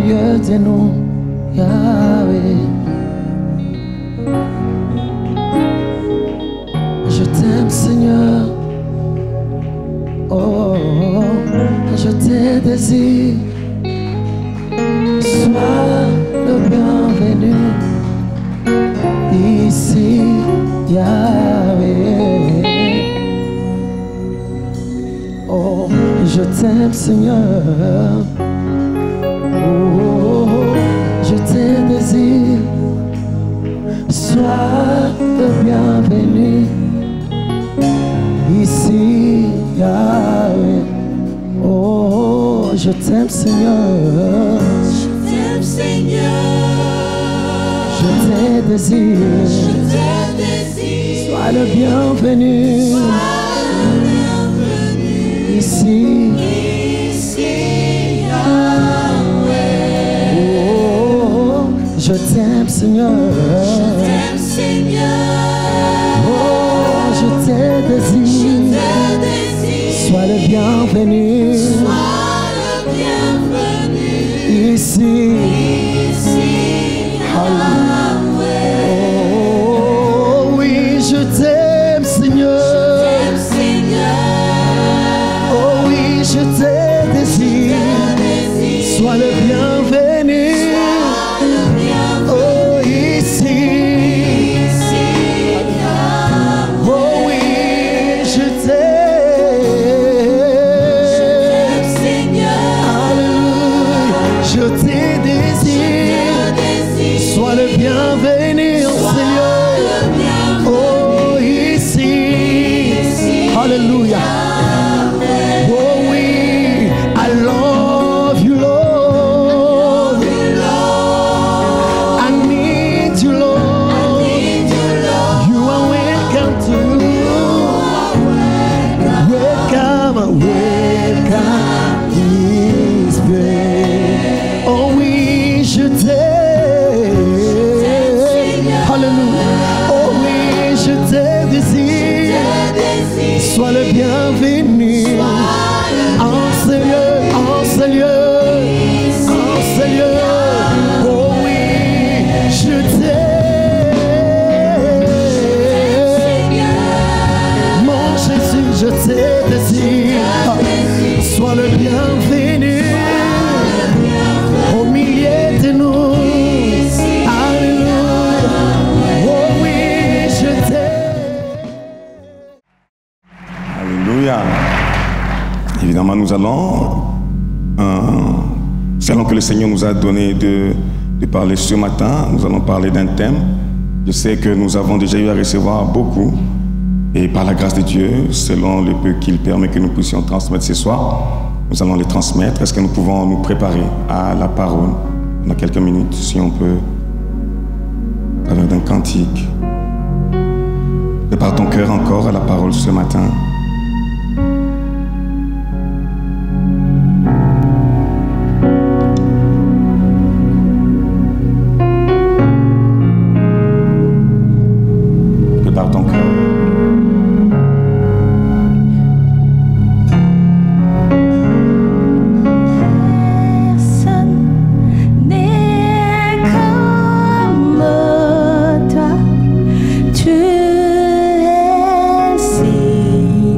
milieu de nous, Yahweh. Je t'aime, Seigneur. Oh, je te désire. Sois le bienvenu ici, Yahweh. Oh, je t'aime, Seigneur. Oh, je te désire. Sois le bienvenu ici, Yahweh. Oh, je t'aime, Seigneur. Je t'aime, Seigneur. Je te désire. Je te désire. Sois le bienvenu. Sois le bienvenu ici. Ici, Yahweh. Oh, je t'aime, Seigneur. Je t'aime, Seigneur. Oh, je te désire. Je te désire. Sois le bienvenu. Sois le bienvenu ici. ici, Yahweh. Oh, oui, je t'aime, Seigneur. Je t'aime, Seigneur. Oh, oui, je te désire. Sois le bienvenu. Sois le bienvenu Oh, ici. ici, Yahweh. Oh, oui, je t'aime. Seigneur, Alléluia. Je te désire. Sois le bienvenu, Seigneur. Oh, ici. Alléluia. Oh, oui. I love you, Lord. I need you, Lord. You are welcome to. Welcome, welcome, His place. Oh oui, je t'aime. Alléluia. Oh oui, je te désire. Sois le bienvenu. En ce lieu, en ce lieu, en ce lieu. Oh oui, je t'aime. Mon Jésus, je te désire. Sois le bienvenu au milieu de nous. Alléluia. Oh oui, je t'aime. Alléluia. Évidemment, nous allons, selon que le Seigneur nous a donné de parler ce matin, nous allons parler d'un thème. Je sais que nous avons déjà eu à recevoir beaucoup. Et par la grâce de Dieu, selon le peu qu'il permet que nous puissions transmettre ce soir, nous allons les transmettre. Est-ce que nous pouvons nous préparer à la parole dans quelques minutes, si on peut, à travers d'un cantique. Prépare ton cœur encore à la parole ce matin. Prépare ton cœur. Tu es si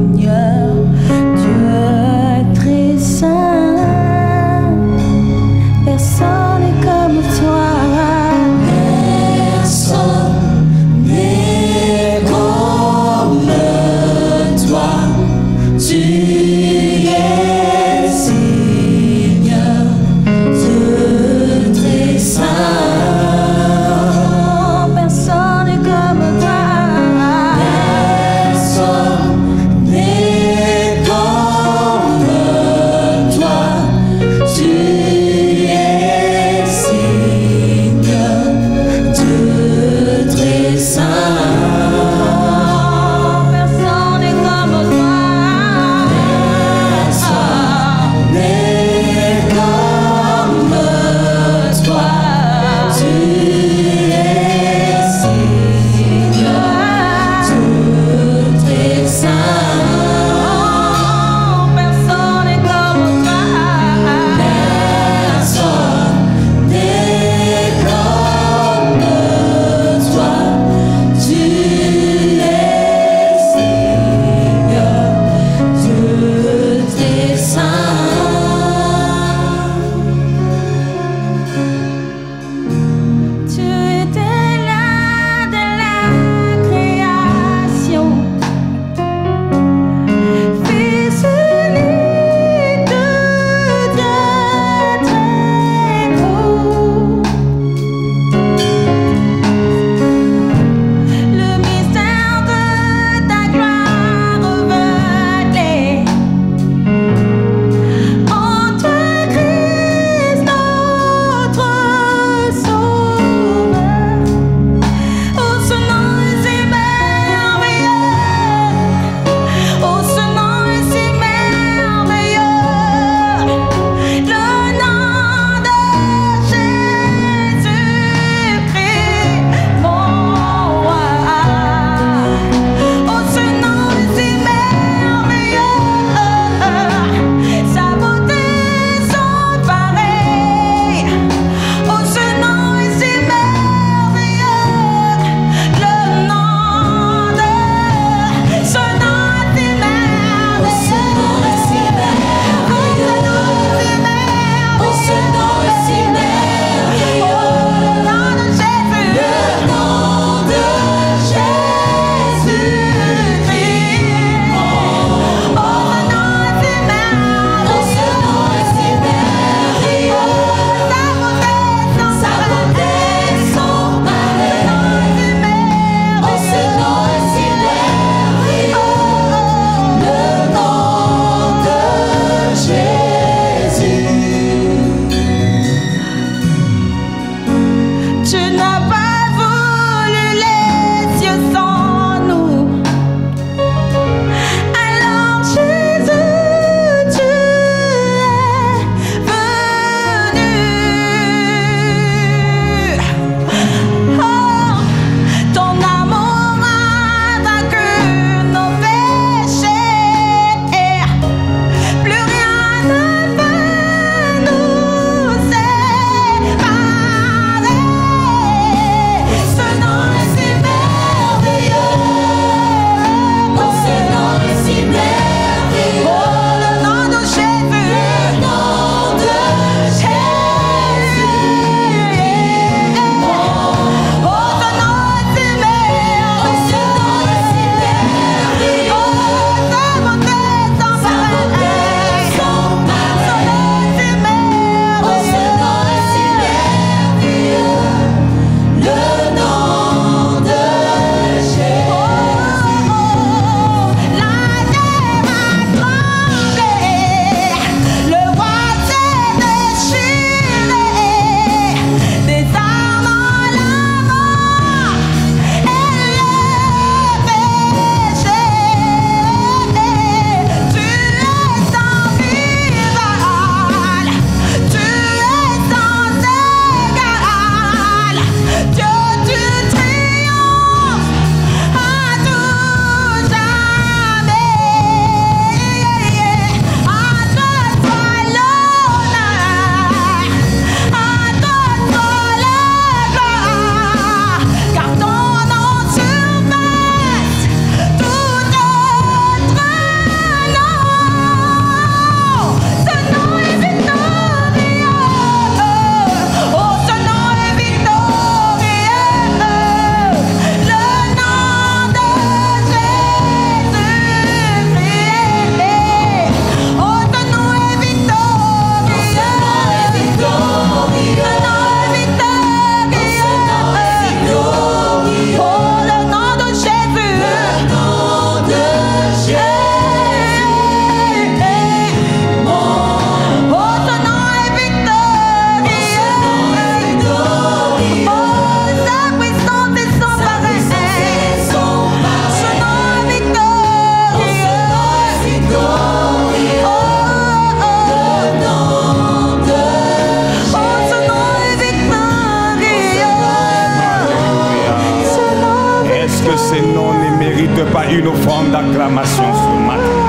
ces noms ne méritent pas une offrande d'acclamation ce matin?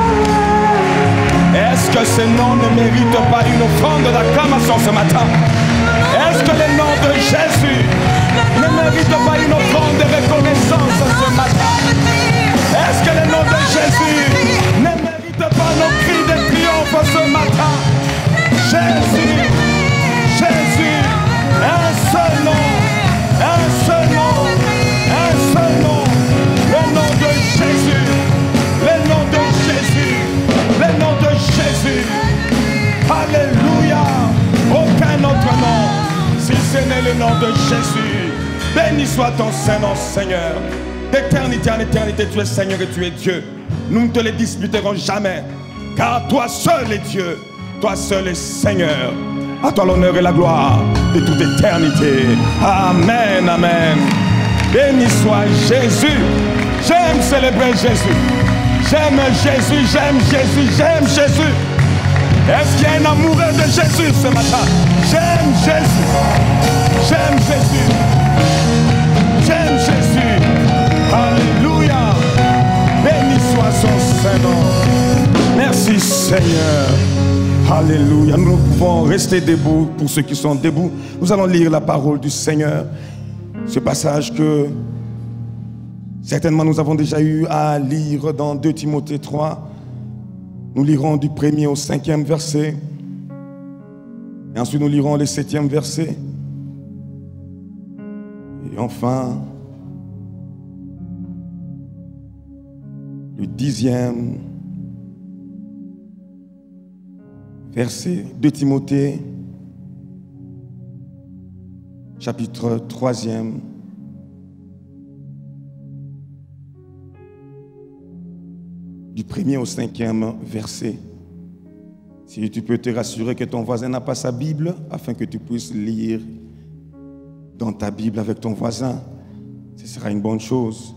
Est-ce que ces noms ne méritent pas une offrande d'acclamation ce matin? Est-ce que le nom de Jésus ne mérite pas une offrande de reconnaissance ce matin? Est-ce que le nom de Jésus ne mérite pas nos cris de triomphe ce matin? Jésus, Jésus, un seul nom, un seul nom, un seul nom, le nom de Jésus, le nom de Jésus, le nom de Jésus. Alléluia, aucun autre nom, si ce n'est le nom de Jésus. Béni soit ton Saint-Nom, Seigneur. D'éternité en éternité, tu es Seigneur et tu es Dieu. Nous ne te le disputerons jamais, car toi seul est Dieu, toi seul est Seigneur. À toi l'honneur et la gloire de toute éternité. Amen, amen. Béni soit Jésus. J'aime célébrer Jésus. J'aime Jésus, j'aime Jésus, j'aime Jésus. Est-ce qu'il y a un amoureux de Jésus ce matin? J'aime Jésus. J'aime Jésus. J'aime Jésus. Alléluia. Béni soit son Saint-Nom. Merci Seigneur. Alléluia. Nous pouvons rester debout. Pour ceux qui sont debout, nous allons lire la parole du Seigneur. Ce passage que certainement nous avons déjà eu à lire dans 2 Timothée 3. Nous lirons du 1er au 5e verset. Et ensuite nous lirons le 7e verset. Et enfin, le 10e verset. 2 Timothée, chapitre 3e. Du 1er au 5e verset. Si tu peux te rassurer que ton voisin n'a pas sa Bible, afin que tu puisses lire dans ta Bible avec ton voisin, ce sera une bonne chose.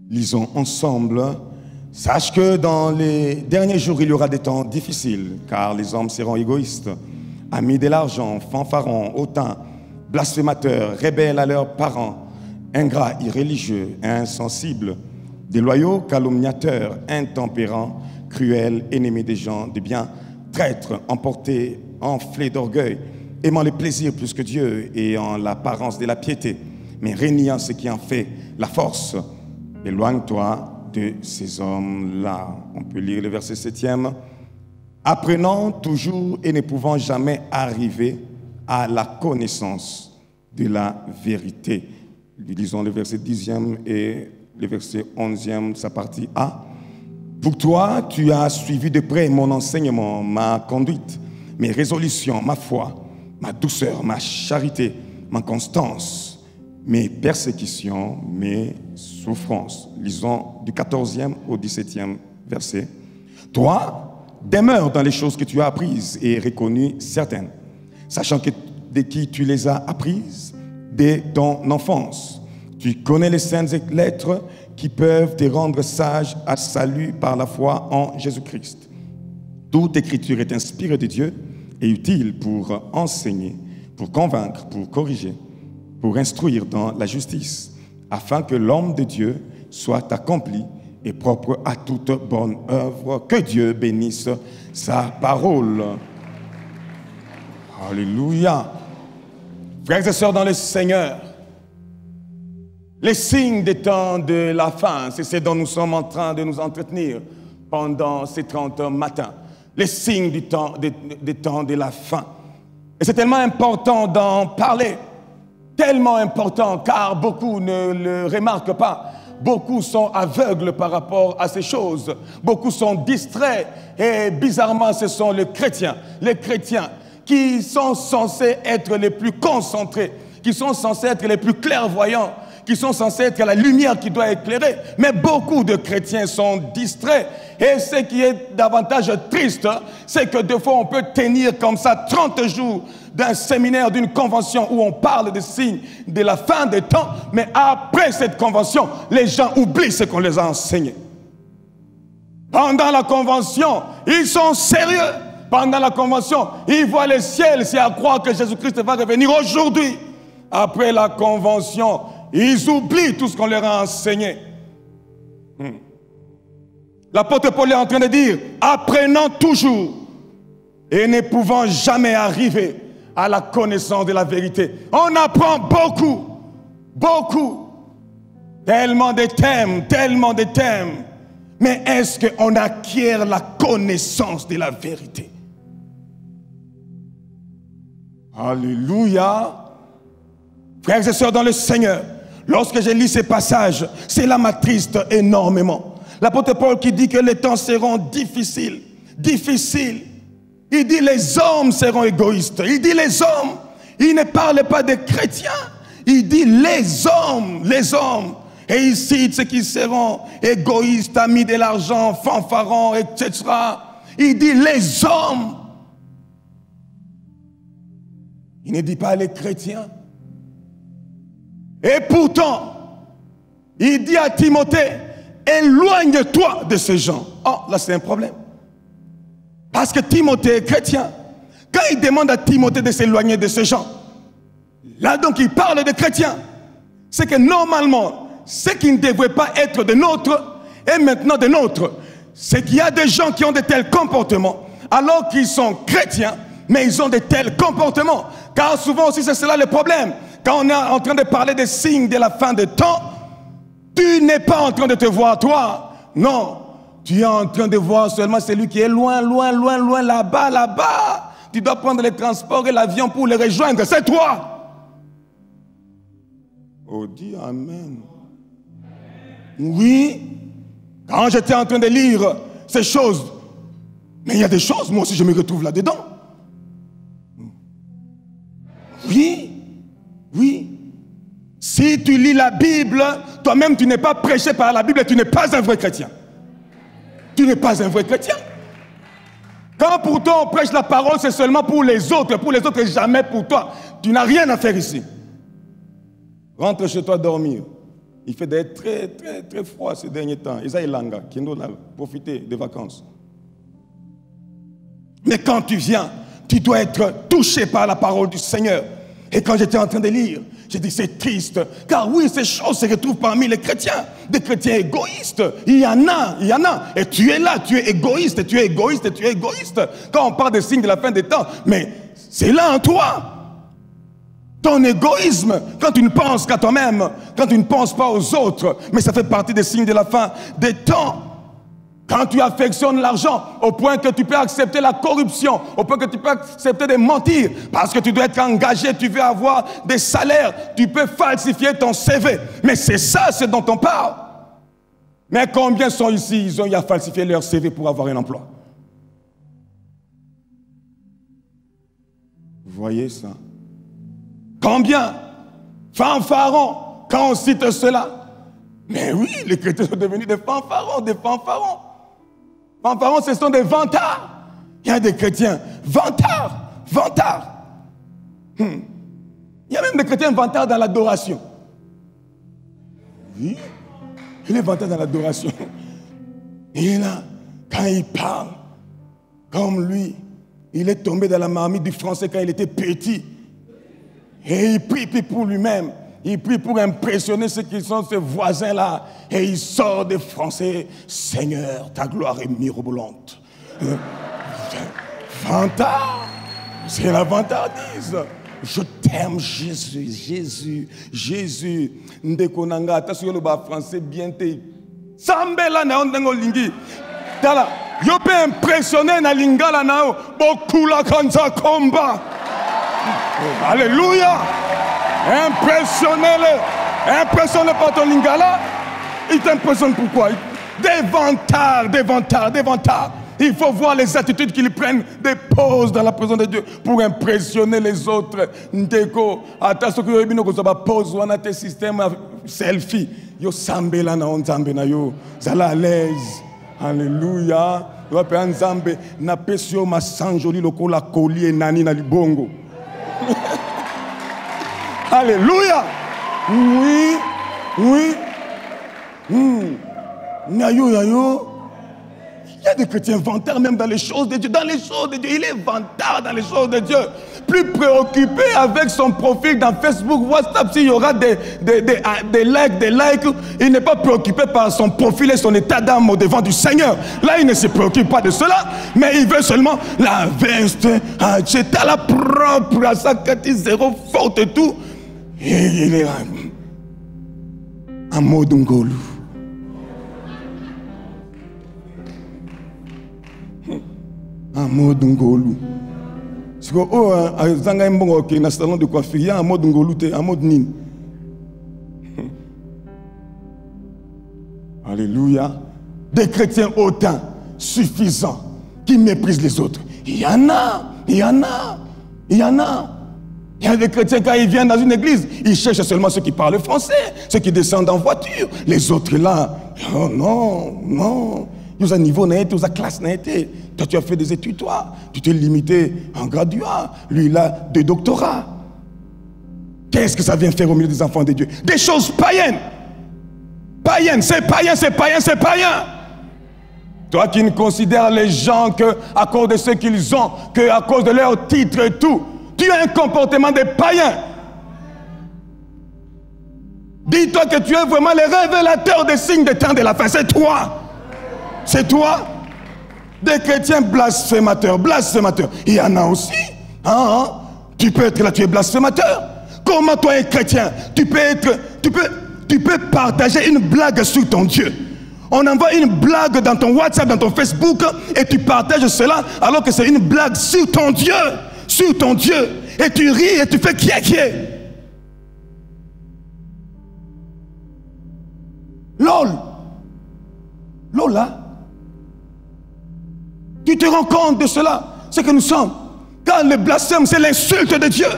Lisons ensemble. Sache que dans les derniers jours, il y aura des temps difficiles, car les hommes seront égoïstes, amis de l'argent, fanfarons, hautains, blasphémateurs, rebelles à leurs parents, ingrats, irréligieux, insensibles, déloyaux, calomniateurs, intempérants, cruels, ennemis des gens de bien, traîtres, emportés, enflés d'orgueil, aimant le plaisir plus que Dieu et en l'apparence de la piété, mais régnant ce qui en fait la force. Éloigne-toi de ces hommes-là. On peut lire le verset 7e. Apprenant toujours et ne pouvant jamais arriver à la connaissance de la vérité. Lisons le verset 10e et le verset 11e, sa partie A. Pour toi, tu as suivi de près mon enseignement, ma conduite, mes résolutions, ma foi, ma douceur, ma charité, ma constance, mes persécutions, mes souffrances. Lisons du 14e au 17e verset. Toi, demeure dans les choses que tu as apprises et reconnues certaines, sachant que de qui tu les as apprises dès ton enfance. Tu connais les saintes lettres qui peuvent te rendre sage à salut par la foi en Jésus-Christ. Toute écriture est inspirée de Dieu et utile pour enseigner, pour convaincre, pour corriger, pour instruire dans la justice, afin que l'homme de Dieu soit accompli et propre à toute bonne œuvre. Que Dieu bénisse sa parole. Alléluia. Frères et sœurs dans le Seigneur, les signes des temps de la fin, c'est ce dont nous sommes en train de nous entretenir pendant ces 30 matins. Les signes des temps de la fin. Et c'est tellement important d'en parler. Tellement important, car beaucoup ne le remarquent pas. Beaucoup sont aveugles par rapport à ces choses. Beaucoup sont distraits. Et bizarrement, ce sont les chrétiens qui sont censés être les plus concentrés, qui sont censés être les plus clairvoyants, qui sont censés être la lumière qui doit éclairer. Mais beaucoup de chrétiens sont distraits. Et ce qui est davantage triste, c'est que des fois on peut tenir comme ça 30 jours d'un séminaire, d'une convention où on parle des signes de la fin des temps, mais après cette convention, les gens oublient ce qu'on les a enseigné. Pendant la convention, ils sont sérieux pendant la convention, ils voient le ciel, c'est à croire que Jésus-Christ va revenir aujourd'hui. Après la convention, ils oublient tout ce qu'on leur a enseigné. L'apôtre Paul est en train de dire, apprenant toujours et ne pouvant jamais arriver à la connaissance de la vérité. On apprend beaucoup, beaucoup, tellement de thèmes. Mais est-ce qu'on acquiert la connaissance de la vérité? Alléluia. Frères et sœurs dans le Seigneur, lorsque je lis ces passages, cela m'attriste énormément. L'apôtre Paul qui dit que les temps seront difficiles. Il dit les hommes seront égoïstes. Il dit les hommes. Il ne parle pas des chrétiens. Il dit les hommes. Et il cite ceux qui seront égoïstes, amis de l'argent, fanfarons, etc. Il dit les hommes. Il ne dit pas les chrétiens. Et pourtant, il dit à Timothée, éloigne-toi de ces gens. Oh, là c'est un problème. Parce que Timothée est chrétien. Quand il demande à Timothée de s'éloigner de ces gens, là donc il parle de chrétiens. C'est que normalement, ce qui ne devrait pas être de nôtres est maintenant de nôtres. C'est qu'il y a des gens qui ont de tels comportements, alors qu'ils sont chrétiens, mais ils ont de tels comportements. Car souvent aussi c'est cela le problème. Quand on est en train de parler des signes de la fin des temps, tu n'es pas en train de te voir toi. Non, tu es en train de voir seulement celui qui est loin, là-bas. Tu dois prendre les transports et l'avion pour le rejoindre. C'est toi. Oh, dis Amen. Oui, quand j'étais en train de lire ces choses, mais il y a des choses, moi aussi je me retrouve là-dedans. Oui. Si tu lis la Bible, toi-même tu n'es pas prêché par la Bible et tu n'es pas un vrai chrétien. Tu n'es pas un vrai chrétien. Quand pourtant on prêche la parole, c'est seulement pour les autres et jamais pour toi. Tu n'as rien à faire ici. Rentre chez toi dormir. Il fait très froid ces derniers temps. Ils ont langa, qui nous profiter des vacances. Mais quand tu viens, tu dois être touché par la parole du Seigneur. Et quand j'étais en train de lire, j'ai dit c'est triste. Car oui, ces choses se retrouvent parmi les chrétiens. Des chrétiens égoïstes. Il y en a. Et tu es là, tu es égoïste. Quand on parle des signes de la fin des temps, mais c'est là en toi. Ton égoïsme, quand tu ne penses qu'à toi-même, quand tu ne penses pas aux autres, mais ça fait partie des signes de la fin des temps. Quand tu affectionnes l'argent au point que tu peux accepter la corruption, au point que tu peux accepter de mentir, parce que tu dois être engagé, tu veux avoir des salaires, tu peux falsifier ton CV. Mais c'est ça, c'est dont on parle. Mais combien sont ici, ils ont eu à falsifier leur CV pour avoir un emploi? Vous voyez ça? Combien? Fanfarons, quand on cite cela. Mais oui, les chrétiens sont devenus des fanfarons. Fanfarons, ce sont des vantards. Il y a des chrétiens vantards. Il y a même des chrétiens vantards dans l'adoration. Oui, il est vantard dans l'adoration. Il est là, quand il parle, comme lui, il est tombé dans la marmite du français quand il était petit. Et il prie pour lui-même. Il prie pour impressionner ceux qui sont ses voisins-là. Et il sort des Français. Seigneur, ta gloire est mirobolante. Vantard. C'est la vantardise. Je t'aime, Jésus. Ndekonanga, ta sur le bas français bien te. Sambela na ondengo lingi. Tala, yo peux impressionner na lingala nao. Bokula kanza komba. Alléluia. Impressionne par ton lingala. Il t'impressionne pourquoi? Des vantards. Il faut voir les attitudes qu'ils prennent, des poses dans la présence de Dieu pour impressionner les autres. Ndeko, attention que vous avez pose ou un système selfie. Yo sambela na onzambe na yo, zala à l'aise. Alléluia. Yo pe nzambe na pesio masanjoli lokola koli nani na libongo. Alléluia. Oui. Nayo. Il y a des chrétiens vantards même dans les choses de Dieu. Dans les choses de Dieu, il est vantard dans les choses de Dieu. Plus préoccupé avec son profil dans Facebook, WhatsApp, s'il y aura des likes, il n'est pas préoccupé par son profil et son état d'âme au devant du Seigneur. Là, il ne se préoccupe pas de cela, mais il veut seulement la veste, c'est à la propre, à sa qualité zéro faute et tout. Et il est en mode ngolu. En mode ngolu. C'est que zanga mbongo ke na salon de coiffure en mode ngolu te en mode nini. Alléluia. Des chrétiens hautains, suffisants, qui méprisent les autres. Il y en a. Il y a des chrétiens, quand ils viennent dans une église, ils cherchent seulement ceux qui parlent français, ceux qui descendent en voiture. Les autres là, oh non. Nous avons niveau, nous avons classe. Toi, tu as fait des études, toi. Tu t'es limité en graduat. Lui, il a 2 doctorats. Qu'est-ce que ça vient faire au milieu des enfants de Dieu? Des choses païennes. C'est païen. Toi qui ne considères les gens qu'à cause de ce qu'ils ont, qu'à cause de leur titre et tout, tu as un comportement de païen. Dis-toi que tu es vraiment le révélateur des signes des temps de la fin. C'est toi. Des chrétiens blasphémateurs. Il y en a aussi. Tu peux être là, tu es blasphémateur. Comment toi, un chrétien, tu peux partager une blague sur ton Dieu. On envoie une blague dans ton WhatsApp, dans ton Facebook, et tu partages cela alors que c'est une blague sur ton Dieu. Et tu ris et tu fais qui est. Lola. Tu te rends compte de cela, ce que nous sommes. Quand le blasphème, c'est l'insulte de Dieu.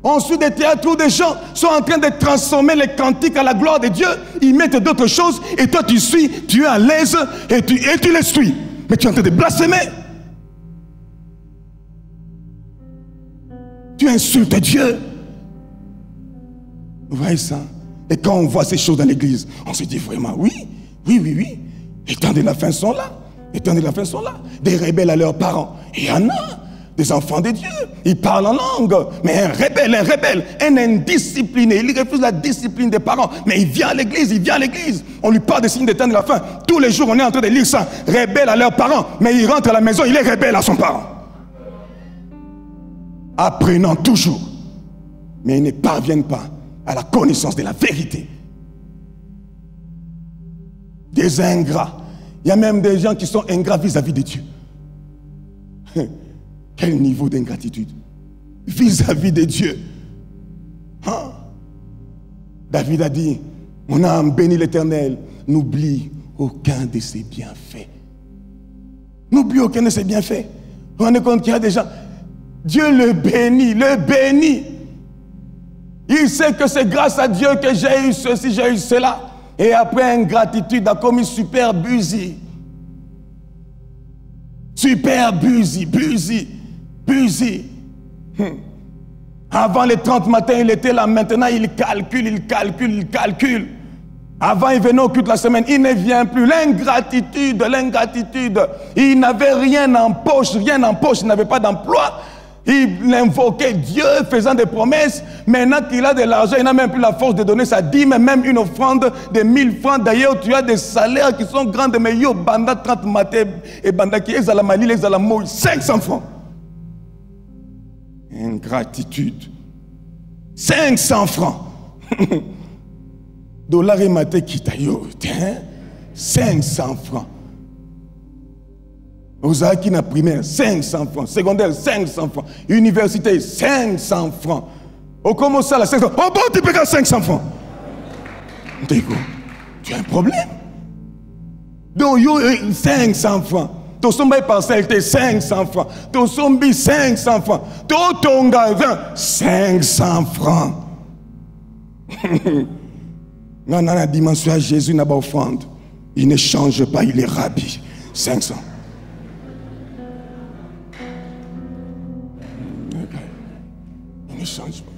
On suit des théâtres où des gens sont en train de transformer les cantiques à la gloire de Dieu. Ils mettent d'autres choses et toi tu suis, tu es à l'aise et tu les suis. Mais tu es en train de blasphémer. Tu insultes Dieu. Vous voyez ça? Et quand on voit ces choses dans l'église, on se dit vraiment oui. Les temps de la fin sont là. Des rebelles à leurs parents. Il y en a. Des enfants de Dieu. Ils parlent en langue. Mais un rebelle, un indiscipliné. Il refuse la discipline des parents. Mais il vient à l'église. On lui parle des signes des temps de la fin. Tous les jours, on est en train de lire ça. Rebelle à leurs parents. Mais il rentre à la maison, il est rebelle à son parent. Apprenant toujours. Mais ils ne parviennent pas à la connaissance de la vérité. Des ingrats. Il y a même des gens qui sont ingrats vis-à-vis de Dieu. Quel niveau d'ingratitude vis-à-vis de Dieu. David a dit, mon âme bénit l'Éternel, n'oublie aucun de ses bienfaits. N'oublie aucun de ses bienfaits. Vous vous rendez compte qu'il y a des gens, Dieu le bénit. Il sait que c'est grâce à Dieu que j'ai eu ceci, j'ai eu cela. Et après ingratitude, a commis super buzy. Avant les 30 matins, il était là. Maintenant, il calcule. Avant, il venait au culte la semaine. Il ne vient plus. L'ingratitude. Il n'avait rien en poche. Il n'avait pas d'emploi. Il invoquait Dieu, faisant des promesses. Maintenant qu'il a de l'argent, il n'a même plus la force de donner sa dîme, même une offrande de 1000 francs. D'ailleurs, tu as des salaires qui sont grands, mais yo, banda 30 maté, et banda qui est à la Mali, à la Mouille, 500 francs. Ingratitude. 500 francs. Dollar et maté qui t'a yo, 500 francs. Osaki na primaire, 500 francs. Secondaire, 500 francs. Université, 500 francs. Au comment ça, la 500 francs? Oh bon, tu payes 500 francs. Tu as un problème. Donc, 500 francs. Ton sommeil parcelle, 500 francs. Ton sommeil, 500 francs. Ton gardien, 500 francs. Dans la dimension à Jésus n'a pas offrande. Il ne change pas, il est rabbi. 500. Il ne change pas.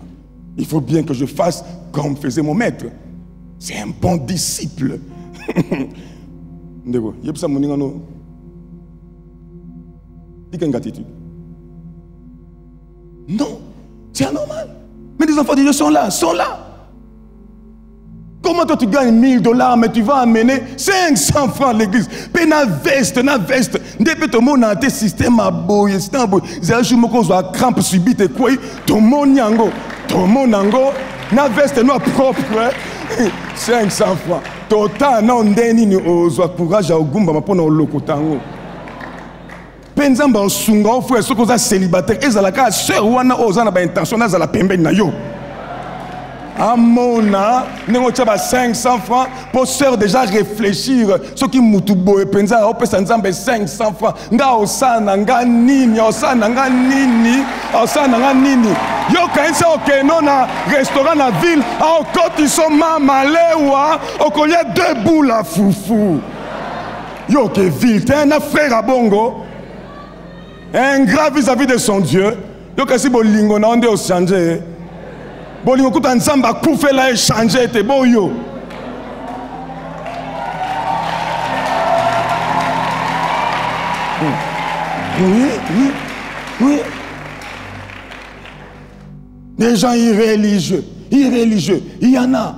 Il faut bien que je fasse comme faisait mon maître. C'est un bon disciple. Ndeko, yebsa moninga no. Dis une gratitude. Non, c'est anormal. Mais les enfants de Dieu sont là, Comment toi tu gagnes $1000, mais tu vas amener 500 francs à l'église? Paye na veste. Depuis tout le monde a un système à boyer, système à boyer. Zéro jour, moi, quand on crampe subite, quoi, tout le monde yango, na veste, nous propre, 500 francs. Total, non, ndeni ni ozo courage à ogumba, ma pona olokotango. Penzamba osunga, au frère, ceux qui sont célibataires, ils ont la case, sœur, ou ana ozo na ba intention, na la pembe na yo. Amona, nous avons 500 francs pour sœur déjà réfléchir. Ce qui moutubo et penza, on peut s'en 500 francs. Nga osana, nga nini. Yo quand c'est ok, non na restaurant na ville, au côté ils sont mamalewa, au collier debout la foufou. Yo que ville, t'es un frère à bongo, un grave vis-à-vis de son Dieu. Yo que si bolingo na onde osanje. Bolingo kuta nzamba kufe la échanger te boyo. Oui. Des gens irréligieux. Il y en a.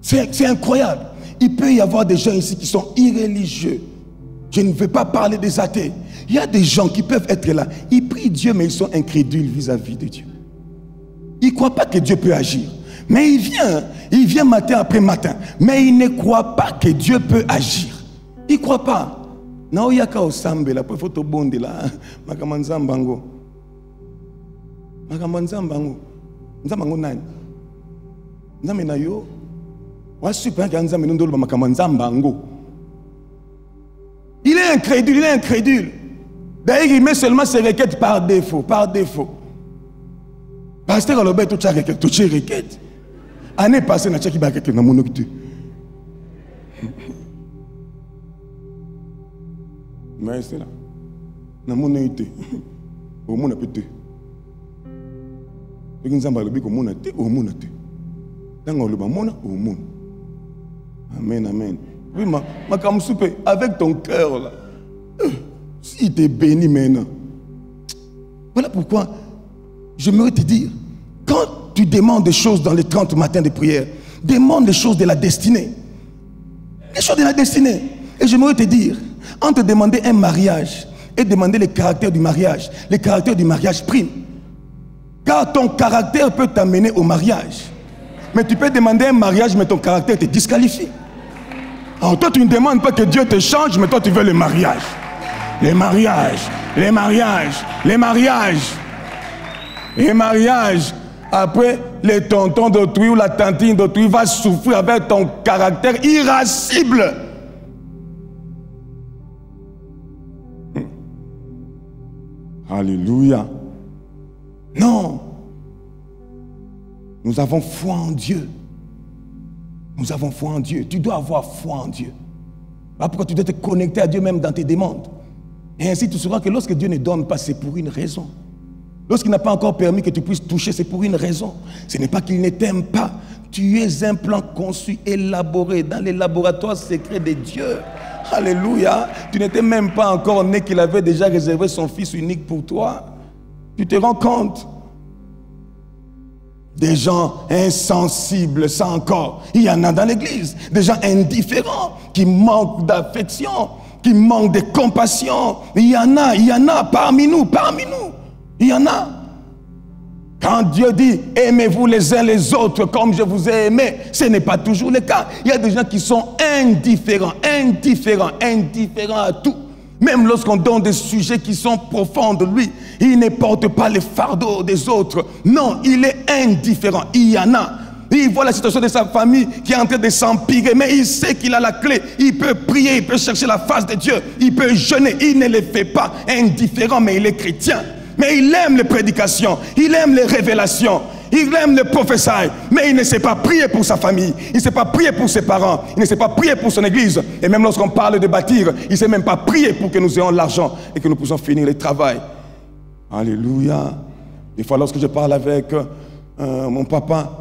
C'est incroyable. Il peut y avoir des gens ici qui sont irréligieux. Je ne veux pas parler des athées. Il y a des gens qui peuvent être là. Ils prient Dieu, mais ils sont incrédules vis-à-vis de Dieu. Il ne croit pas que Dieu peut agir. Mais il vient matin après matin. Mais il ne croit pas que Dieu peut agir. Il ne croit pas. Non, il y a qu'à osambe la photo bonde là. Makamanzambango. Nzambango nani? Nzambe na yo. Wa super que nzambe ndolo makamanzambango. Il est incrédule. D'ailleurs, il met seulement ses requêtes par défaut. Pasteur Alobé, tu as requête. Année passée, na tchaki ba requête na monokitu. Mais c'est là. Na monoité. Au mona pété. Tu nzamba Alobé ko mona té, au mona té. Tango loba mona au mona. Amen. Oui, ma comme soupe avec ton cœur là. Si tu es béni maintenant. Voilà pourquoi j'aimerais te dire, quand tu demandes des choses dans les 30 matins de prière, demande les choses de la destinée. Les choses de la destinée. Et j'aimerais te dire, entre demander un mariage et demander le caractère du mariage prime. Car ton caractère peut t'amener au mariage. Mais tu peux demander un mariage, mais ton caractère te disqualifie. Alors toi, tu ne demandes pas que Dieu te change, mais toi, tu veux le mariage. Les mariages. Après, les tontons d'autrui ou la tantine d'autrui va souffrir avec ton caractère irascible. Alléluia. Non. Nous avons foi en Dieu. Tu dois avoir foi en Dieu. Pourquoi tu dois te connecter à Dieu même dans tes demandes. Et ainsi tu sauras que lorsque Dieu ne donne pas, c'est pour une raison. Lorsqu'il n'a pas encore permis que tu puisses toucher, c'est pour une raison. Ce n'est pas qu'il ne t'aime pas. Tu es un plan conçu, élaboré dans les laboratoires secrets de Dieu. Alléluia. Tu n'étais même pas encore né qu'il avait déjà réservé son fils unique pour toi. Tu te rends compte? Des gens insensibles, ça encore. Il y en a dans l'église. Des gens indifférents qui manquent d'affection, qui manquent de compassion. Il y en a parmi nous. Il y en a. Quand Dieu dit aimez-vous les uns les autres comme je vous ai aimé, ce n'est pas toujours le cas. Il y a des gens qui sont indifférents à tout. Même lorsqu'on donne des sujets qui sont profonds de lui, il ne porte pas les fardeaux des autres. Non, il est indifférent. Il y en a. Il voit la situation de sa famille qui est en train de s'empirer, mais il sait qu'il a la clé. Il peut prier, il peut chercher la face de Dieu, il peut jeûner. Il ne le fait pas indifférent, mais il est chrétien. Mais il aime les prédications, il aime les révélations, il aime les prophéties, mais il ne sait pas prier pour sa famille, il ne sait pas prier pour ses parents, il ne sait pas prier pour son église. Et même lorsqu'on parle de bâtir, il ne sait même pas prier pour que nous ayons l'argent et que nous puissions finir le travail. Alléluia. Des fois lorsque je parle avec mon papa,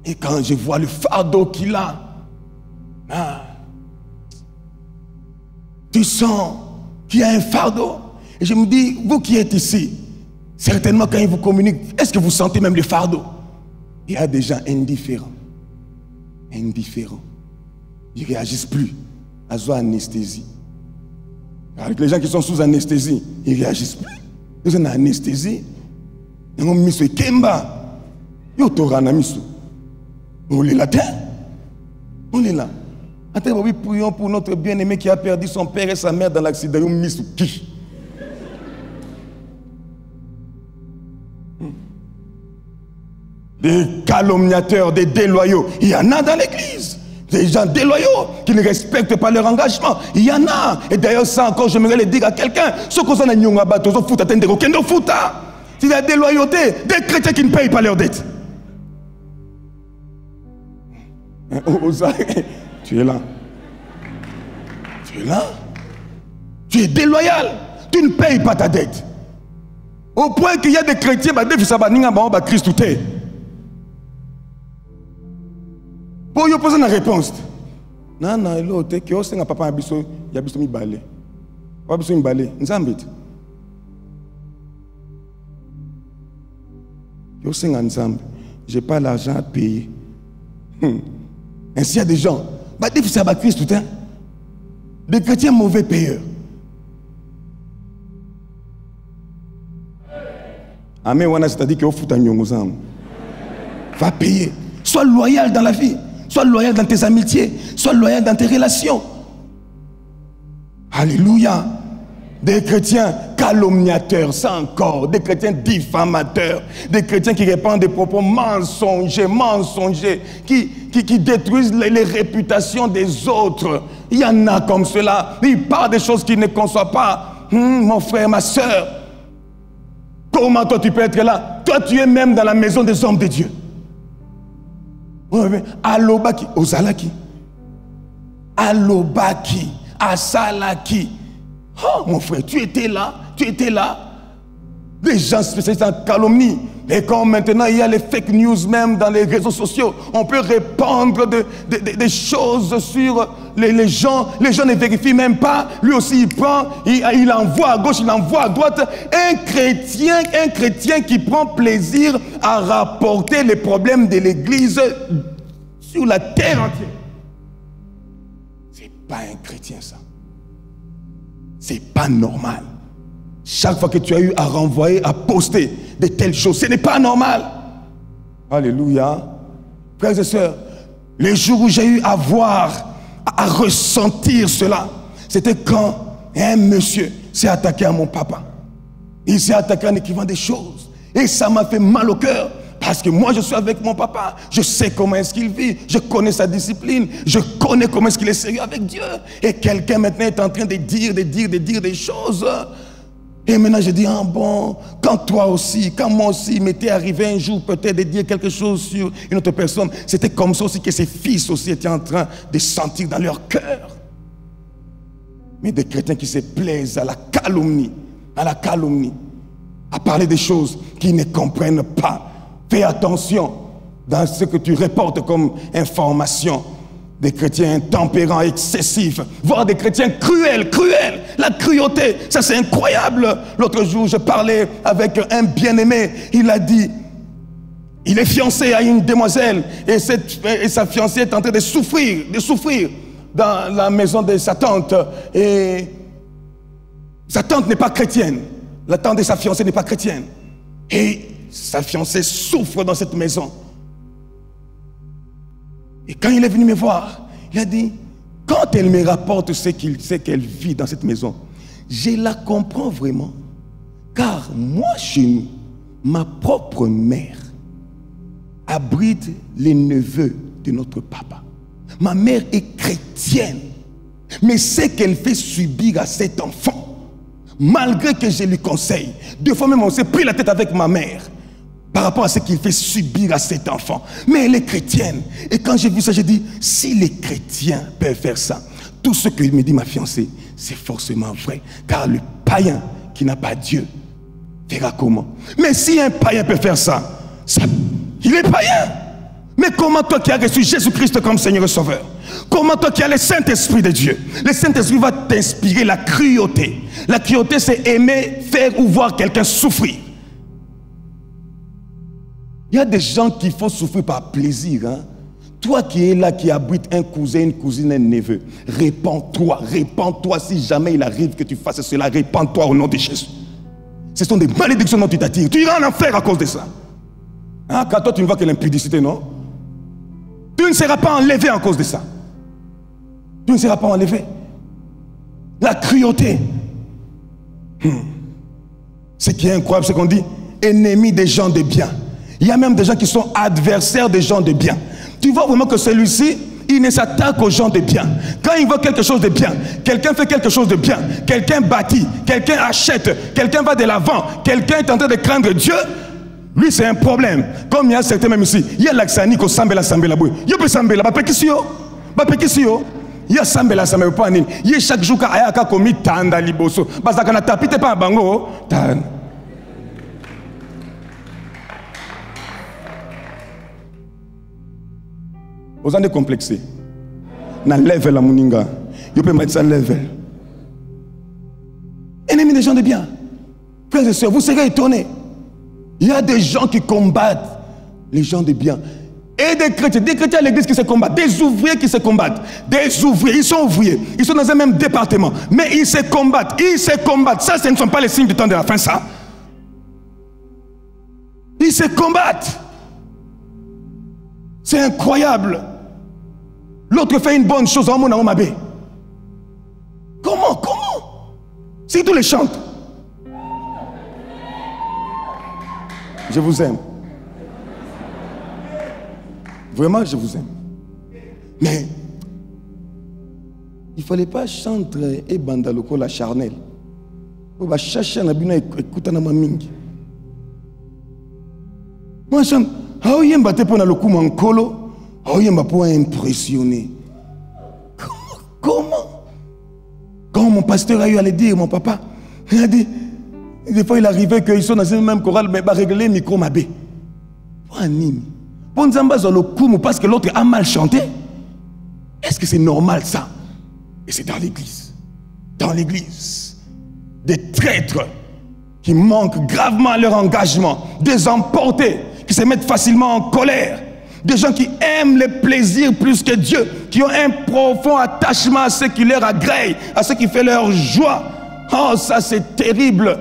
et quand je vois le fardeau qu'il a, tu sens qu'il y a un fardeau. Et je me dis, vous qui êtes ici, certainement quand ils vous communiquent, est-ce que vous sentez même le fardeau? Il y a des gens indifférents. Indifférents. Ils ne réagissent plus à sous anesthésie. Avec les gens qui sont sous anesthésie, ils ne réagissent plus. Ils sont en anesthésie. Ils ont mis ce Kemba. Ils ont tout mis. On est là. On est là. Attends, oui, prions pour notre bien-aimé qui a perdu son père et sa mère dans l'accident. Ils ont mis qui? Des calomniateurs, des déloyaux. Il y en a dans l'église. Des gens déloyaux qui ne respectent pas leur engagement. Il y en a. Et d'ailleurs, ça encore, j'aimerais le dire à quelqu'un. Ce qu'on a dit, c'est la déloyauté des chrétiens qui ne payent pas leurs dettes. Tu es là. Tu es là. Tu es déloyal. Tu ne payes pas ta dette. Au point qu'il y a des chrétiens, Christ. Pour vous poser une réponse. Non, non, l'autre, qui est un papa, il y a besoin de balai. Il y a besoin de balai. Nous sommes bêtes. Je n'ai pas l'argent à payer. Ainsi, il y a des gens. Des chrétiens mauvais payeurs. Amen, c'est-à-dire qu'il faut va payer. Sois loyal dans la vie. Sois loyal dans tes amitiés. Sois loyal dans tes relations. Alléluia. Des chrétiens calomniateurs, ça encore. Des chrétiens diffamateurs. Des chrétiens qui répandent des propos mensongers, qui détruisent les réputations des autres. Il y en a comme cela. Ils parlent des choses qu'ils ne conçoivent pas. Mon frère, ma soeur. Comment toi tu peux être là? Toi tu es même dans la maison des hommes de Dieu. Alobaki, Ozalaki. Alobaki, Asalaki. Oh mon frère, tu étais là. Des gens spécialisés en calomnie. Et quand maintenant il y a les fake news même dans les réseaux sociaux, on peut répandre des choses sur les gens. Les gens ne vérifient même pas. Lui aussi il prend, il envoie à gauche, il envoie à droite. Un chrétien qui prend plaisir à rapporter les problèmes de l'église sur la terre entière. C'est pas un chrétien ça. C'est pas normal. Chaque fois que tu as eu à renvoyer, à poster de telles choses, ce n'est pas normal. Alléluia. Frères et sœurs, les jours où j'ai eu à voir, à ressentir cela, c'était quand un monsieur s'est attaqué à mon papa. Il s'est attaqué en écrivant des choses. Et ça m'a fait mal au cœur. Parce que moi je suis avec mon papa. Je sais comment est-ce qu'il vit. Je connais sa discipline. Je connais comment est-ce qu'il est sérieux avec Dieu. Et quelqu'un maintenant est en train de dire des choses. Et maintenant je dis, ah bon, quand moi aussi, il m'était arrivé un jour peut-être de dire quelque chose sur une autre personne, c'était comme ça aussi que ses fils aussi étaient en train de sentir dans leur cœur. Mais des chrétiens qui se plaisent à la calomnie, à parler des choses qu'ils ne comprennent pas. Fais attention dans ce que tu reportes comme information. Des chrétiens intempérants, excessifs, voire des chrétiens cruels. La cruauté, ça c'est incroyable. L'autre jour, je parlais avec un bien-aimé. Il a dit, il est fiancé à une demoiselle et sa fiancée est en train de souffrir dans la maison de sa tante. Et sa tante n'est pas chrétienne. La tante de sa fiancée n'est pas chrétienne. Et sa fiancée souffre dans cette maison. Et quand il est venu me voir, il a dit, quand elle me rapporte ce qu'elle vit dans cette maison, je la comprends vraiment. Car moi, chez nous, ma propre mère abrite les neveux de notre papa. Ma mère est chrétienne. Mais ce qu'elle fait subir à cet enfant, malgré que je lui conseille, deux fois même on s'est pris la tête avec ma mère, par rapport à ce qu'il fait subir à cet enfant. Mais elle est chrétienne. Et quand j'ai vu ça, j'ai dit, si les chrétiens peuvent faire ça, tout ce que me dit ma fiancée, c'est forcément vrai. Car le païen qui n'a pas Dieu verra comment. Mais si un païen peut faire ça, il est païen. Mais comment toi qui as reçu Jésus-Christ comme Seigneur et Sauveur, Comment toi qui as le Saint-Esprit de Dieu, le Saint-Esprit va t'inspirer la cruauté. La cruauté, c'est aimer faire ou voir quelqu'un souffrir. Il y a des gens qui font souffrir par plaisir. Hein? Toi qui es là, qui abrite un cousin, une cousine, un neveu, répands-toi, répands-toi. Si jamais il arrive que tu fasses cela, répands-toi au nom de Jésus. Ce sont des malédictions dont tu t'attires. Tu iras en enfer à cause de ça. Hein? Quand toi tu ne vois que l'impudicité, non? Tu ne seras pas enlevé à cause de ça. Tu ne seras pas enlevé. La cruauté. Ce qui est incroyable, c'est qu'on dit ennemi des gens de bien. Il y a même des gens qui sont adversaires des gens de bien. Tu vois vraiment que celui-ci, il ne s'attaque aux gens de bien. Quand il voit quelque chose de bien, quelqu'un fait quelque chose de bien, quelqu'un bâtit, quelqu'un achète, quelqu'un va de l'avant, quelqu'un est en train de craindre Dieu, lui c'est un problème. Comme il y a certains même ici, il y a l'accent qui sambela sambela boy. Il peut sambela, pas pékisio, pas pékisio. Il y a sambela sambela pas nini. Il y a chaque jour qu'aya ka komi tanda liboso. Parce que na tapite pas bango. Vous en êtes complexé. Na level la muninga. Vous pouvez mettre ça level. Ennemis des gens de bien. Frères et sœurs, vous serez étonnés. Il y a des gens qui combattent les gens de bien. Et des chrétiens à l'église qui se combattent, des ouvriers qui se combattent, des ouvriers, ils sont ouvriers, ils sont dans un même département, mais ils se combattent, ça ce ne sont pas les signes du temps de la fin, ça. Ils se combattent. C'est incroyable. L'autre fait une bonne chose, comment? Si tous les chantent. Je vous aime. Vraiment, je vous aime. Mais il ne fallait pas chanter et bandaloko la charnelle. On va chercher un abîme et écouter un mingi. Moi, je chante. Ah oui, je pour le coup mon colo. Ah oui, je pour impressionner. Comment? Quand mon pasteur a eu à le dire, mon papa, il a dit, des fois il arrivait qu'ils sont dans une même chorale, mais il va régler le micro mabé. Pour un nini. Parce que l'autre a mal chanté. Est-ce que c'est normal ça? Et c'est dans l'église. Dans l'église. Des traîtres qui manquent gravement à leur engagement. Des emportés qui se mettent facilement en colère. Des gens qui aiment le plaisir plus que Dieu. Qui ont un profond attachement à ce qui leur agrée, à ce qui fait leur joie. Oh, ça c'est terrible.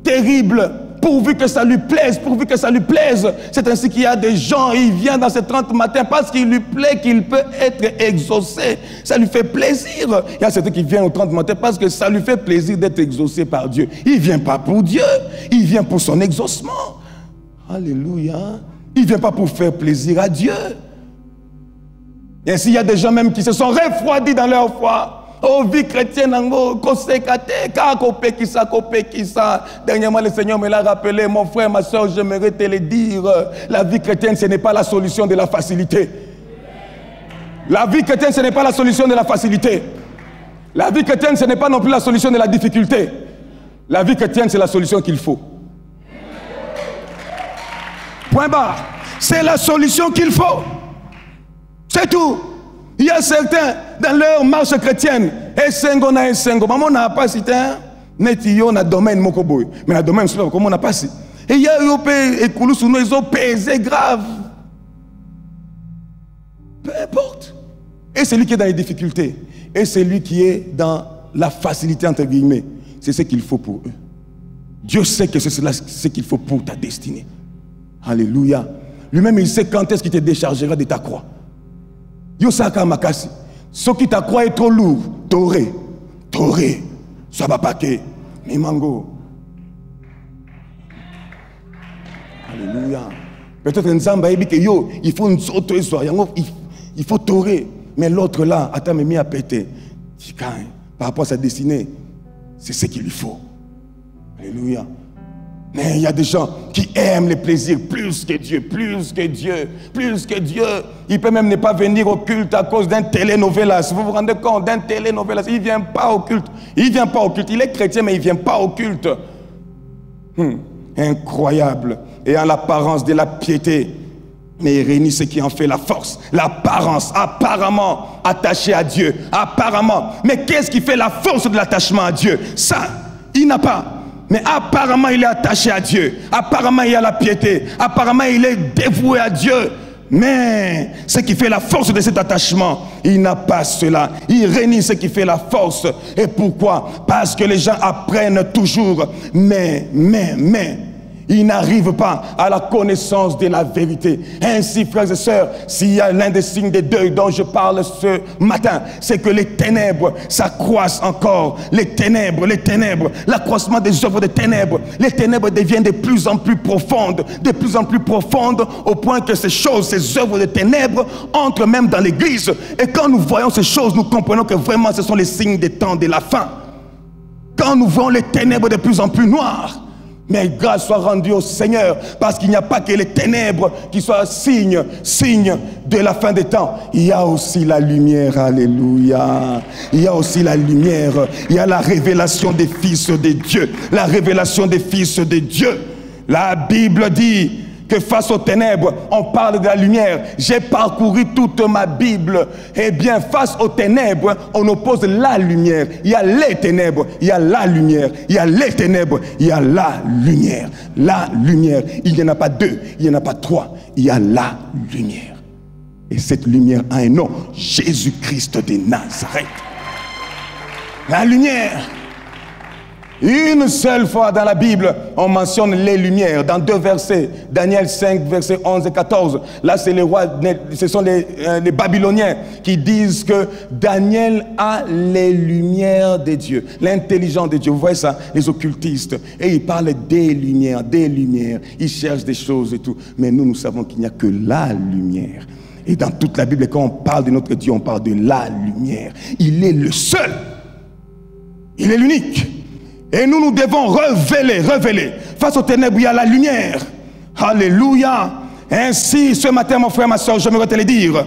Terrible. Pourvu que ça lui plaise, pourvu que ça lui plaise. C'est ainsi qu'il y a des gens, il vient dans ces 30 matins parce qu'il lui plaît qu'il peut être exaucé. Ça lui fait plaisir. Il y a certains qui viennent au 30 matins parce que ça lui fait plaisir d'être exaucé par Dieu. Il ne vient pas pour Dieu, il vient pour son exaucement. Alléluia. Il ne vient pas pour faire plaisir à Dieu. Et ainsi, il y a des gens même qui se sont refroidis dans leur foi. Oh, vie chrétienne, dernièrement le Seigneur me l'a rappelé, mon frère, ma soeur, j'aimerais te le dire. La vie chrétienne, ce n'est pas la solution de la facilité. La vie chrétienne, ce n'est pas la solution de la facilité. La vie chrétienne, ce n'est pas non plus la solution de la difficulté. La vie chrétienne, c'est la solution qu'il faut. Point barre. C'est la solution qu'il faut. C'est tout. Il y a certains dans leur marche chrétienne. Essengo na essengo. Maman n'a pas cité. Netio na domaine mokoboy. Mais la domaine c'est comment on n'a pas cité. Et il y a eu et Koulousou ils ont pesé grave. Peu importe. Et celui qui est dans les difficultés. Et celui qui est dans la facilité entre guillemets. C'est ce qu'il faut pour eux. Dieu sait que c'est ce qu'il faut pour ta destinée. Alléluia. Lui-même il sait quand est-ce qu'il te déchargera de ta croix. Yosaka Makasi. Ce qui t'a croix est trop lourd. Toré. Sabapake. Mimango. Alléluia. Peut-être Nzamba dit que yo, il faut une autre histoire. Il faut torer. Mais l'autre là, attends, mais mis à péter. Par rapport à sa destinée, c'est ce qu'il lui faut. Alléluia. Mais il y a des gens qui aiment les plaisirs plus que Dieu, plus que Dieu, plus que Dieu. Il peut même ne pas venir au culte à cause d'un télénovelas. Vous vous rendez compte d'un télénovelas? Il ne vient pas au culte. Il ne vient pas au culte. Il est chrétien, mais il ne vient pas au culte. Incroyable. Et en l'apparence de la piété. Mais il réunit ce qui en fait la force, l'apparence, apparemment attaché à Dieu, apparemment. Mais qu'est-ce qui fait la force de l'attachement à Dieu? Ça, il n'a pas. Mais apparemment, il est attaché à Dieu. Apparemment, il a la piété. Apparemment, il est dévoué à Dieu. Mais ce qui fait la force de cet attachement, il n'a pas cela. Il réunit ce qui fait la force. Et pourquoi? Parce que les gens apprennent toujours. Mais. Ils n'arrivent pas à la connaissance de la vérité. Ainsi, frères et sœurs, s'il y a l'un des signes de deuil dont je parle ce matin, c'est que les ténèbres s'accroissent encore. Les ténèbres, l'accroissement des œuvres des ténèbres. Les ténèbres deviennent de plus en plus profondes, au point que ces choses, ces œuvres de ténèbres entrent même dans l'église. Et quand nous voyons ces choses, nous comprenons que vraiment ce sont les signes des temps de la fin. Quand nous voyons les ténèbres de plus en plus noires, mais grâce soit rendue au Seigneur, parce qu'il n'y a pas que les ténèbres qui soient signe de la fin des temps. Il y a aussi la lumière, alléluia. Il y a aussi la lumière. Il y a la révélation des fils de Dieu. La révélation des fils de Dieu. La Bible dit que face aux ténèbres, on parle de la lumière. J'ai parcouru toute ma Bible. Eh bien, face aux ténèbres, on oppose la lumière. Il y a les ténèbres, il y a la lumière. Il y a les ténèbres, il y a la lumière. La lumière. Il n'y en a pas deux, il n'y en a pas trois. Il y a la lumière. Et cette lumière a un nom, Jésus-Christ de Nazareth. La lumière. Une seule fois dans la Bible, on mentionne les lumières. Dans 2 versets, Daniel 5, versets 11 et 14. Là, c'est les rois, ce sont les Babyloniens qui disent que Daniel a les lumières de Dieu, l'intelligence de Dieu. Vous voyez ça, les occultistes. Et ils parlent des lumières. Ils cherchent des choses et tout. Mais nous savons qu'il n'y a que la lumière. Et dans toute la Bible, quand on parle de notre Dieu, on parle de la lumière. Il est le seul. Il est l'unique. Et nous devons révéler. Face aux ténèbres, il y a la lumière. Alléluia. Ainsi, ce matin, mon frère, ma soeur, j'aimerais te le dire.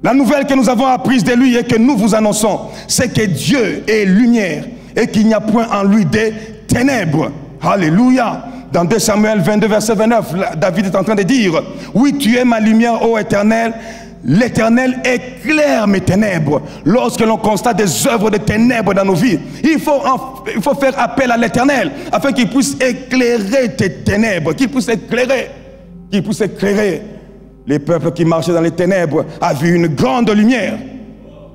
La nouvelle que nous avons apprise de lui et que nous vous annonçons, c'est que Dieu est lumière et qu'il n'y a point en lui des ténèbres. Alléluia. Dans 2 Samuel 22, verset 29, David est en train de dire: oui, tu es ma lumière, ô Éternel. L'Éternel éclaire mes ténèbres. Lorsque l'on constate des œuvres de ténèbres dans nos vies, il faut faire appel à l'Éternel afin qu'il puisse éclairer tes ténèbres, qu'il puisse éclairer. Les peuples qui marchaient dans les ténèbres ont vu une grande lumière.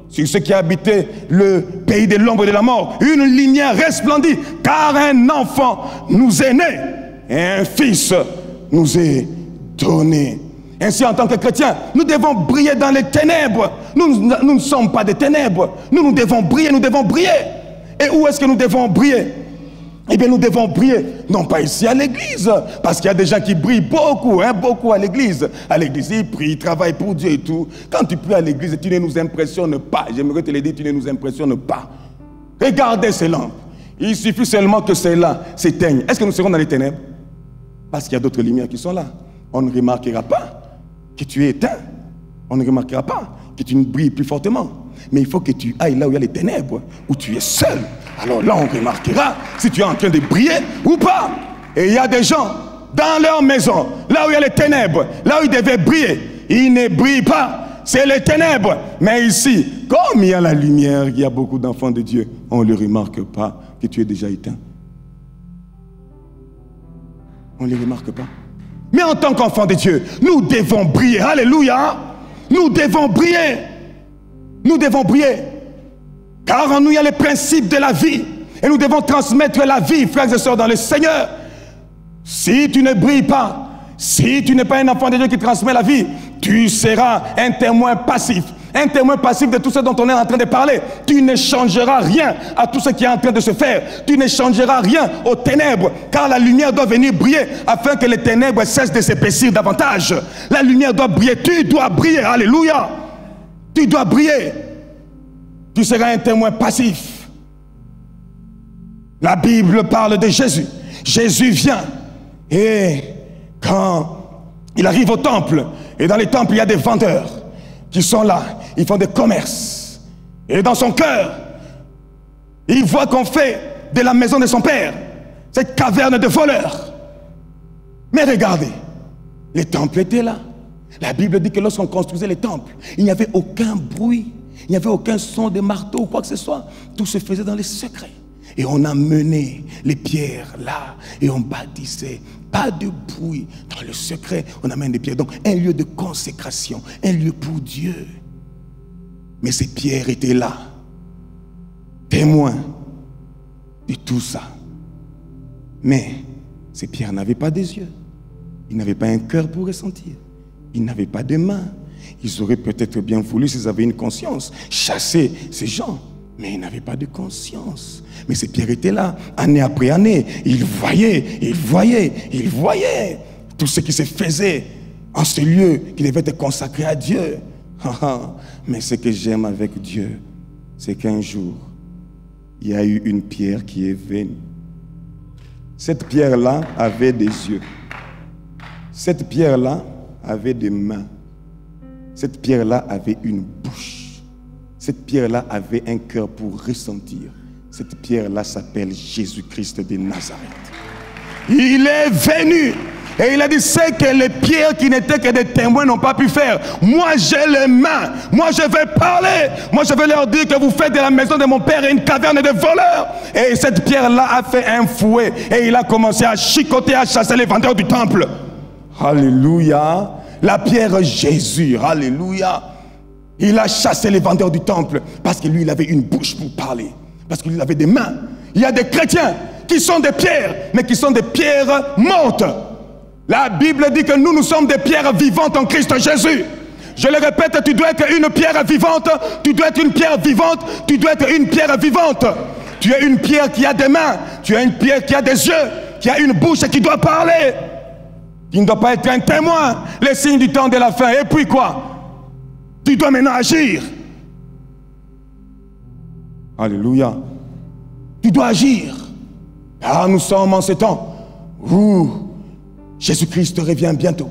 Sur ceux qui habitaient le pays de l'ombre et de la mort, une lumière resplendit, car un enfant nous est né et un fils nous est donné. Ainsi, en tant que chrétiens, nous devons briller dans les ténèbres. Nous ne sommes pas des ténèbres. Nous devons briller, Et où est-ce que nous devons briller? Eh bien, nous devons briller, non pas ici à l'église, parce qu'il y a des gens qui brillent beaucoup à l'église. À l'église, ils prient, ils travaillent pour Dieu et tout. Quand tu pries à l'église, tu ne nous impressionnes pas. J'aimerais te le dire, tu ne nous impressionnes pas. Regardez ces lampes. Il suffit seulement que celles-là s'éteignent. Est-ce que nous serons dans les ténèbres? Parce qu'il y a d'autres lumières qui sont là. On ne remarquera pas que tu es éteint. On ne remarquera pas que tu ne brilles plus fortement. Mais il faut que tu ailles là où il y a les ténèbres, où tu es seul. Alors là, on remarquera si tu es en train de briller ou pas. Et il y a des gens dans leur maison, là où il y a les ténèbres, là où ils devaient briller, ils ne brillent pas. C'est les ténèbres. Mais ici, comme il y a la lumière, il y a beaucoup d'enfants de Dieu, on ne le remarque pas que tu es déjà éteint. On ne le remarque pas. Mais en tant qu'enfants de Dieu, nous devons briller. Alléluia. Nous devons briller. Nous devons briller. Car en nous, il y a les principes de la vie. Et nous devons transmettre la vie, frères et sœurs, dans le Seigneur. Si tu ne brilles pas, si tu n'es pas un enfant de Dieu qui transmet la vie, tu seras un témoin passif. Un témoin passif de tout ce dont on est en train de parler. Tu ne changeras rien à tout ce qui est en train de se faire. Tu ne changeras rien aux ténèbres, car la lumière doit venir briller afin que les ténèbres cessent de s'épaissir davantage. La lumière doit briller. Tu dois briller. Alléluia. Tu dois briller. Tu seras un témoin passif. La Bible parle de Jésus. Jésus vient et quand il arrive au temple, et dans les temples il y a des vendeurs qui sont là, ils font des commerces. Et dans son cœur, il voit qu'on fait de la maison de son père cette caverne de voleurs. Mais regardez, Les temples étaient là. La Bible dit que lorsqu'on construisait les temples, il n'y avait aucun bruit, il n'y avait aucun son de marteau ou quoi que ce soit. Tout se faisait dans les secrets. Et on a mené les pierres là et on bâtissait. Pas de bruit. Dans le secret, on amène des pierres. Donc un lieu de consécration, un lieu pour Dieu. Mais ces pierres étaient là, témoins de tout ça. Mais ces pierres n'avaient pas des yeux. Ils n'avaient pas un cœur pour ressentir. Ils n'avaient pas de mains. Ils auraient peut-être bien voulu, s'ils avaient une conscience, chasser ces gens. Mais ils n'avaient pas de conscience. Mais ces pierres étaient là, année après année. Ils voyaient tout ce qui se faisait en ce lieu qui devait être consacré à Dieu. Mais ce que j'aime avec Dieu, c'est qu'un jour, il y a eu une pierre qui est venue. Cette pierre-là avait des yeux. Cette pierre-là avait des mains. Cette pierre-là avait une bouche. Cette pierre-là avait un cœur pour ressentir. Cette pierre-là s'appelle Jésus-Christ de Nazareth. Il est venu et il a dit ce que les pierres qui n'étaient que des témoins n'ont pas pu faire. Moi j'ai les mains. Moi je vais parler. Moi je vais leur dire que vous faites de la maison de mon père une caverne de voleurs. Et cette pierre-là a fait un fouet et il a commencé à chicoter, à chasser les vendeurs du temple. Alléluia. La pierre Jésus. Alléluia. Il a chassé les vendeurs du temple parce que lui il avait une bouche pour parler. Parce qu'il avait des mains. Il y a des chrétiens qui sont des pierres, mais qui sont des pierres mortes. La Bible dit que nous sommes des pierres vivantes en Christ Jésus. Je le répète, tu dois être une pierre vivante. Tu dois être une pierre vivante. Tu dois être une pierre vivante. Tu es une pierre qui a des mains. Tu es une pierre qui a des yeux, qui a une bouche et qui doit parler. Qui ne doit pas être un témoin. Les signes du temps de la fin. Et puis quoi? Tu dois maintenant agir. Alléluia. Tu dois agir. Ah, nous sommes en ce temps où Jésus-Christ revient bientôt.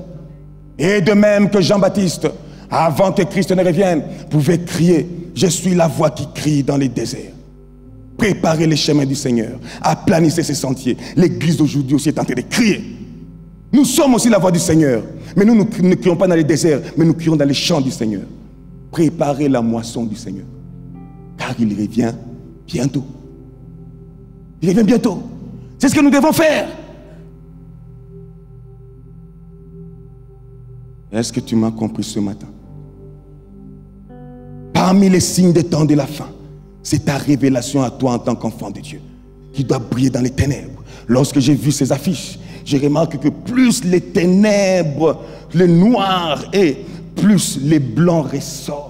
Et de même que Jean-Baptiste, avant que Christ ne revienne, pouvait crier, je suis la voix qui crie dans les déserts. Préparez les chemins du Seigneur, aplanissez ses sentiers. L'église d'aujourd'hui aussi est en train de crier. Nous sommes aussi la voix du Seigneur. Mais nous ne crions pas dans les déserts, mais nous crions dans les champs du Seigneur. Préparez la moisson du Seigneur. Car il revient bientôt. Il revient bientôt. C'est ce que nous devons faire. Est-ce que tu m'as compris ce matin? Parmi les signes des temps de la fin, c'est ta révélation à toi en tant qu'enfant de Dieu qui doit briller dans les ténèbres. Lorsque j'ai vu ces affiches, j'ai remarqué que plus les ténèbres, le noir est, plus les blancs ressortent.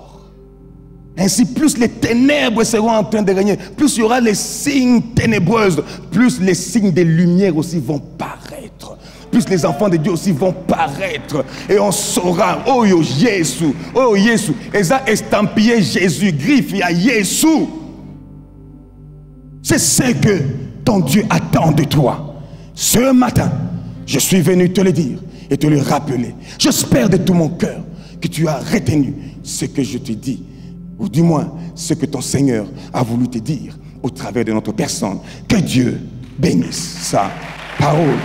Ainsi, plus les ténèbres seront en train de régner, plus il y aura les signes ténébreuses, plus les signes des lumières aussi vont paraître. Plus les enfants de Dieu aussi vont paraître. Et on saura, oh yo Jésus, oh Jésus. Et ça estampillé Jésus, griffe à Jésus. C'est ce que ton Dieu attend de toi. Ce matin, je suis venu te le dire et te le rappeler. J'espère de tout mon cœur que tu as retenu ce que je te dis. Ou du moins, ce que ton Seigneur a voulu te dire au travers de notre personne. Que Dieu bénisse sa parole.